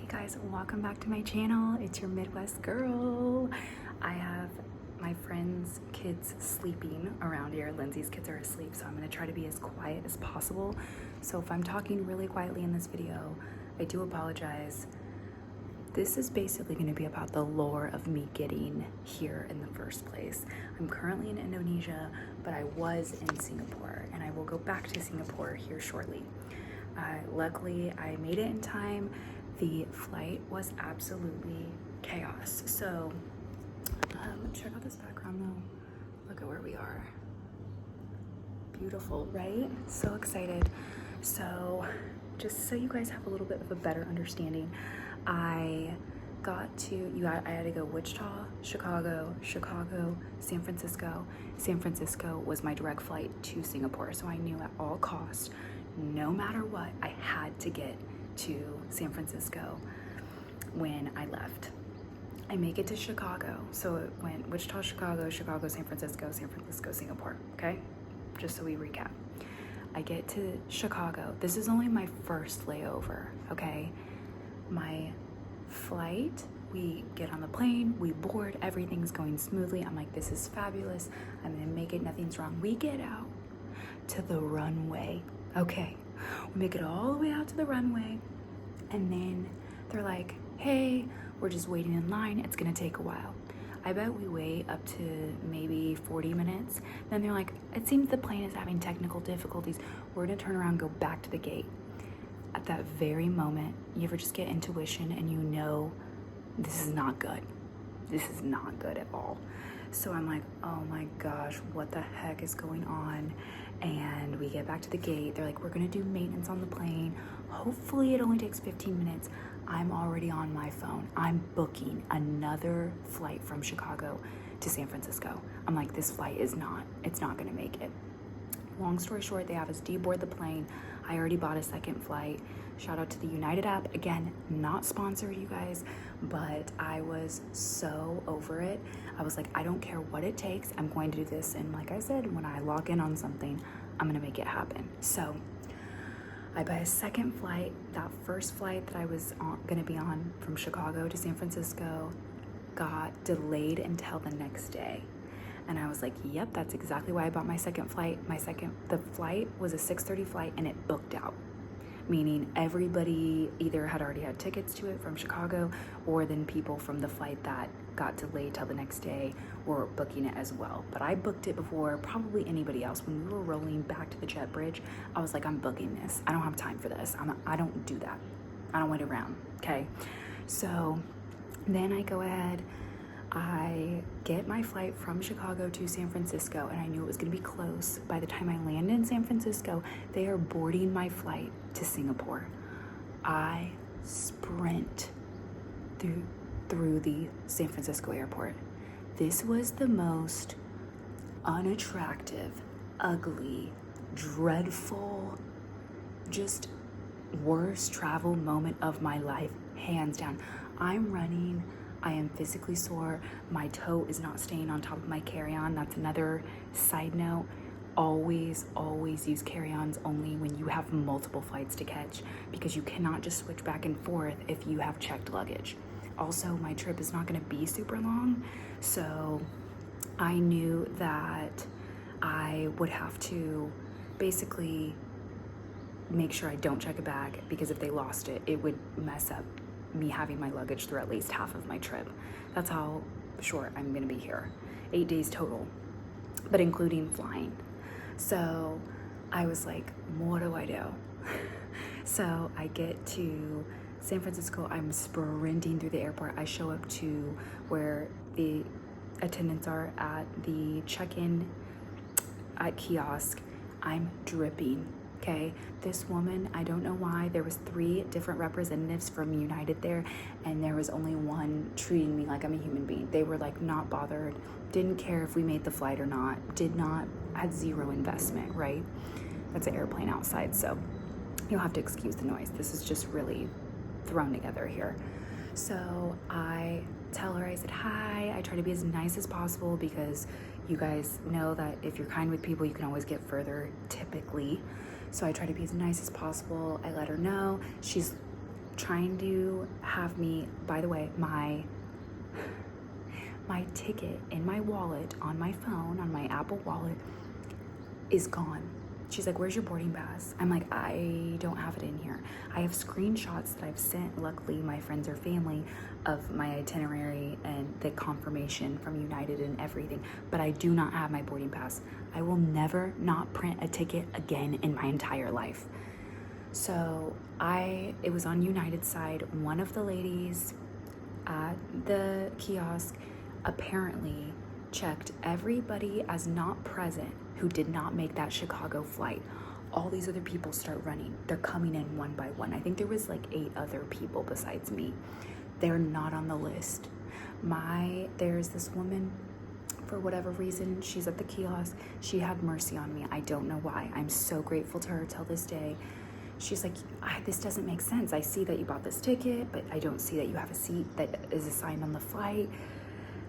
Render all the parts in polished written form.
Hey guys, welcome back to my channel. It's your Midwest girl. I have my friends' kids sleeping around here. Lindsay's kids are asleep, so I'm gonna try to be as quiet as possible. So if I'm talking really quietly in this video, I do apologize. This is basically gonna be about the lore of me getting here in the first place. I'm currently in Indonesia, but I was in Singapore, and I will go back to Singapore here shortly. Luckily, I made it in time. The flight was absolutely chaos. So, check out this background though. Look at where we are. Beautiful, right? So excited. So, just so you guys have a little bit of a better understanding, I had to go Wichita, Chicago, San Francisco. San Francisco was my direct flight to Singapore, so I knew at all costs, no matter what, I had to get to San Francisco when I left. I make it to Chicago, so it went Wichita, Chicago, San Francisco, Singapore, okay? Just so we recap. I get to Chicago. This is only my first layover, okay? My flight, we get on the plane, we board, everything's going smoothly. I'm like, this is fabulous. I'm gonna make it, nothing's wrong. We get out to the runway, okay? We make it all the way out to the runway, and then they're like, hey, we're just waiting in line. It's gonna take a while. I bet we wait up to maybe 40 minutes. Then they're like, it seems the plane is having technical difficulties. We're gonna turn around and go back to the gate. At that very moment, you ever just get intuition and you know this is not good. This is not good at all. So I'm like, oh my gosh, what the heck is going on? And we get back to the gate. They're like, we're gonna do maintenance on the plane. Hopefully it only takes 15 minutes. I'm already on my phone. I'm booking another flight from Chicago to San Francisco. I'm like, this flight it's not gonna make it. Long story short, they have us deboard the plane. I already bought a second flight. Shout out to the United app. Again, not sponsored, you guys, but I was so over it. I was like, I don't care what it takes. I'm going to do this. And like I said, when I log in on something, I'm gonna make it happen. So I buy a second flight. That first flight that I was gonna be on from Chicago to San Francisco got delayed until the next day. And I was like, yep, that's exactly why I bought my second flight. The flight was a 6:30 flight and it booked out, meaning everybody either had already had tickets to it from Chicago, or then people from the flight that got delayed till the next day were booking it as well. But I booked it before probably anybody else. When we were rolling back to the jet bridge, I was like, I'm booking this. I don't have time for this. I don't do that. I don't wait around, okay? So then I go ahead, I get my flight from Chicago to San Francisco, and I knew it was gonna be close. By the time I land in San Francisco, they are boarding my flight to Singapore. I sprint through the San Francisco airport. This was the most unattractive, ugly, dreadful, just worst travel moment of my life, hands down. I'm running, I am physically sore. My toe is not staying on top of my carry-on. That's another side note. Always use carry-ons only when you have multiple flights to catch, because you cannot just switch back and forth if you have checked luggage. Also, my trip is not gonna be super long, so I knew that I would have to basically make sure I don't check a bag, because if they lost it, it would mess up me having my luggage through at least half of my trip. That's how short I'm gonna be here. 8 days total, but including flying. So I was like, what do I do? So I get to San Francisco, I'm sprinting through the airport. I show up to where the attendants are at the check-in at kiosk. I'm dripping. Okay, this woman, I don't know why, there was 3 different representatives from United there, and there was only one treating me like I'm a human being. They were like not bothered, didn't care if we made the flight or not, had zero investment, right? That's an airplane outside, so you'll have to excuse the noise. This is just really thrown together here. So I tell her, I said, hi. I try to be as nice as possible, because you guys know that if you're kind with people, you can always get further, typically. So I try to be as nice as possible. I let her know. She's trying to have me, by the way, my ticket in my wallet on my phone, on my Apple Wallet, is gone. She's like, where's your boarding pass? I'm like, I don't have it in here. I have screenshots that I've sent, luckily, my friends or family, of my itinerary and the confirmation from United and everything, but I do not have my boarding pass. I will never not print a ticket again in my entire life. So it was on United's side. One of the ladies at the kiosk apparently checked everybody as not present who did not make that Chicago flight. All these other people start running. They're coming in one by one. I think there was like 8 other people besides me. They're not on the list. There's this woman, for whatever reason, she's at the kiosk. She had mercy on me. I don't know why. I'm so grateful to her till this day. She's like, this doesn't make sense. I see that you bought this ticket, but I don't see that you have a seat that is assigned on the flight,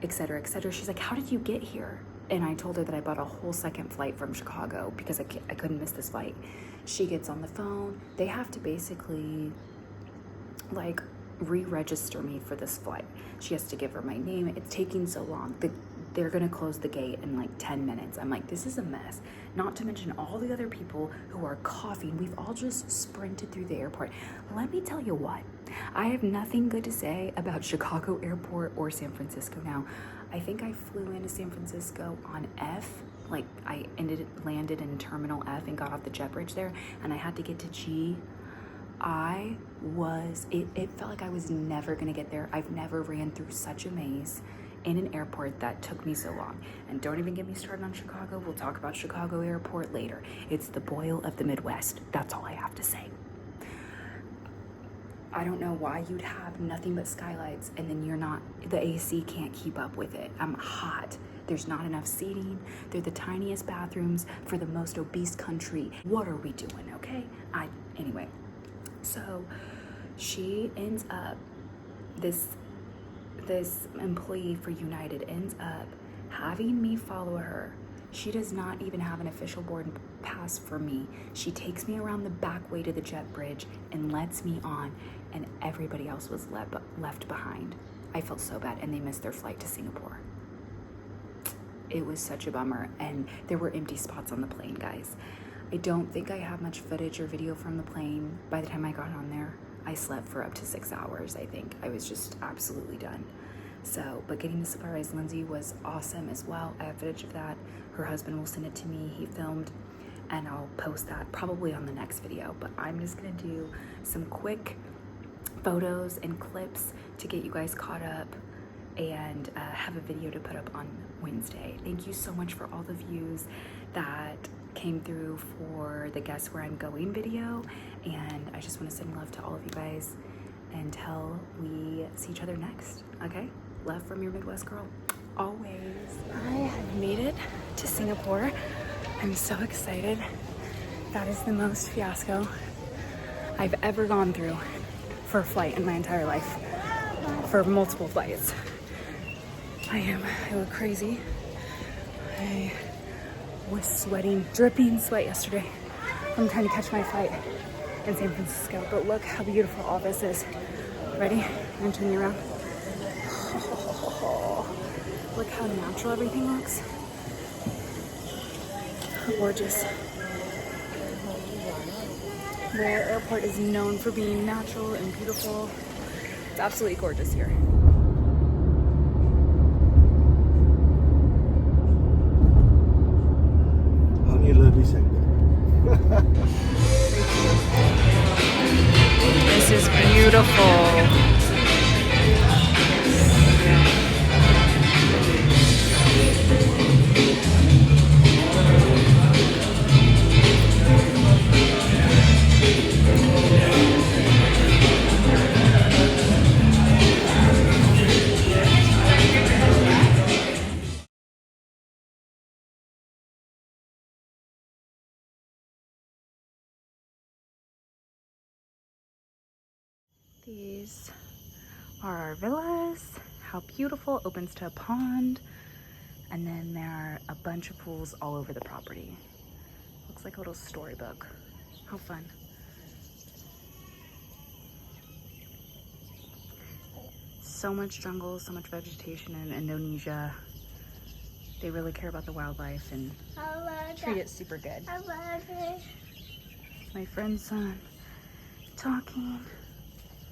etc., etc. She's like, how did you get here? And I told her that I bought a whole second flight from Chicago because I couldn't miss this flight. She gets on the phone. They have to basically like re-register me for this flight. She has to give her my name. It's taking so long. They're gonna close the gate in like 10 minutes. I'm like, this is a mess. Not to mention all the other people who are coughing. We've all just sprinted through the airport. Let me tell you what, I have nothing good to say about Chicago Airport or San Francisco now. I think I flew into San Francisco on F. Like I landed in Terminal F and got off the jet bridge there, and I had to get to G. It felt like I was never gonna get there. I've never ran through such a maze in an airport that took me so long. And don't even get me started on Chicago. We'll talk about Chicago Airport later. It's the boil of the Midwest. That's all I have to say. I don't know why you'd have nothing but skylights and then the AC can't keep up with it. I'm hot. There's not enough seating. They're the tiniest bathrooms for the most obese country. What are we doing, okay? Anyway, so she ends up, this employee for United ends up having me follow her. She does not even have an official board pass for me. She takes me around the back way to the jet bridge and lets me on, and everybody else was left behind. I felt so bad, and they missed their flight to Singapore. It was such a bummer, and there were empty spots on the plane, guys. I don't think I have much footage or video from the plane. By the time I got on there, I slept for up to 6 hours, I think. I was just absolutely done. So, but getting to surprise Lindsay was awesome as well. I have footage of that. Her husband will send it to me. He filmed, and I'll post that probably on the next video. But I'm just gonna do some quick photos and clips to get you guys caught up and have a video to put up on Wednesday. Thank you so much for all the views that came through for the Guess Where I'm Going video. And I just wanna send love to all of you guys until we see each other next, okay? Love from your Midwest girl, always. I have made it to Singapore. I'm so excited. That is the most fiasco I've ever gone through for a flight in my entire life, for multiple flights. I look crazy. I was sweating, dripping sweat yesterday. I'm trying to catch my flight in San Francisco, but look how beautiful all this is. Ready? I'm gonna turn you around. Oh, look how natural everything looks. Gorgeous. The airport is known for being natural and beautiful. It's absolutely gorgeous here. This is beautiful. These are our villas. How beautiful. Opens to a pond. And then there are a bunch of pools all over the property. Looks like a little storybook. How fun. so much jungle, so much vegetation in Indonesia. They really care about the wildlife and treat it super good. My friend's son talking.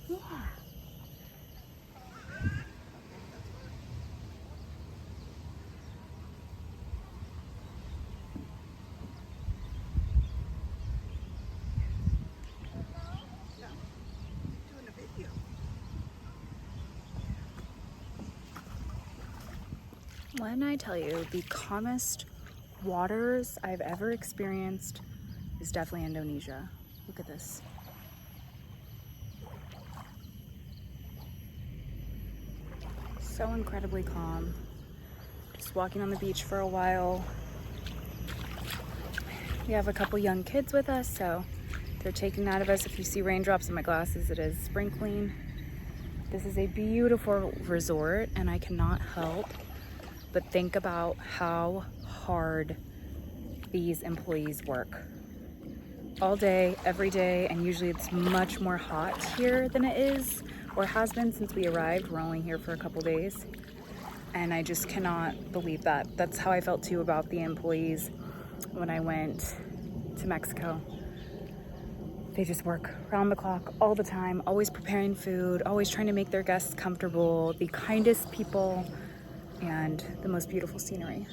Yeah. When I tell you the calmest waters I've ever experienced is definitely Indonesia. Look at this. So incredibly calm. Just walking on the beach for a while. We have a couple young kids with us, so they're taking that of us. If you see raindrops in my glasses, it is sprinkling. This is a beautiful resort, and I cannot help but think about how hard these employees work. All day, every day, and usually it's much more hot here than it is, or has been since we arrived. We're only here for a couple days, and I just cannot believe that. That's how I felt too about the employees when I went to Mexico. They just work around the clock all the time, always preparing food, always trying to make their guests comfortable, the kindest people, and the most beautiful scenery.